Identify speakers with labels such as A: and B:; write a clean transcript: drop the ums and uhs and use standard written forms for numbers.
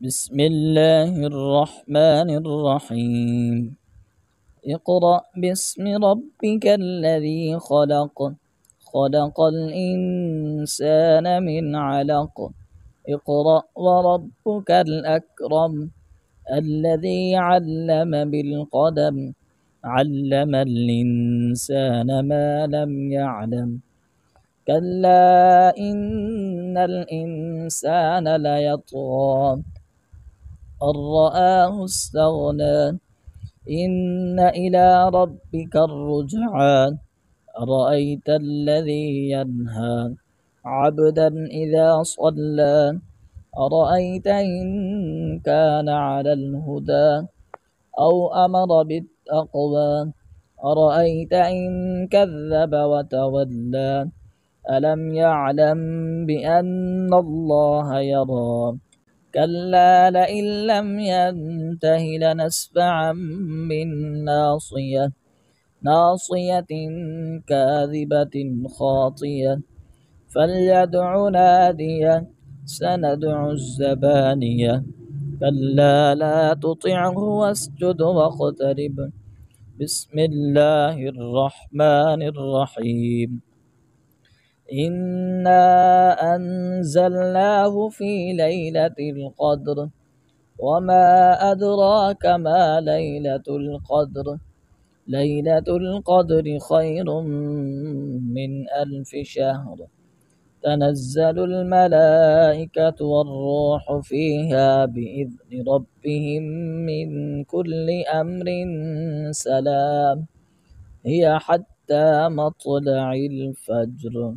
A: بسم الله الرحمن الرحيم. اقرأ باسم ربك الذي خلق، خلق الإنسان من علق. اقرأ وربك الأكرم الذي علم بالقلم، علم الإنسان ما لم يعلم. كلا إن الإنسان ليطغى أن رآه استغنى، إن إلى ربك الرجعى. أرأيت الذي ينهى عبدا إذا صلى، أرأيت إن كان على الهدى أو أمر بالتقوى، أرأيت إن كذب وتولى. ألم يعلم بأن الله يرى. كلا لئن لم ينته لنسفعا بالناصية، ناصية كاذبة خاطية. فليدع ناديه سندع الزبانية. كلا لا تطعه واسجد واقترب. بسم الله الرحمن الرحيم. إنا أنزلناه في ليلة القدر، وما أدراك ما ليلة القدر. ليلة القدر خير من 1000 شهر. تنزل الملائكة والروح فيها بإذن ربهم من كل أمر سلام، هي حتى مطلع الفجر.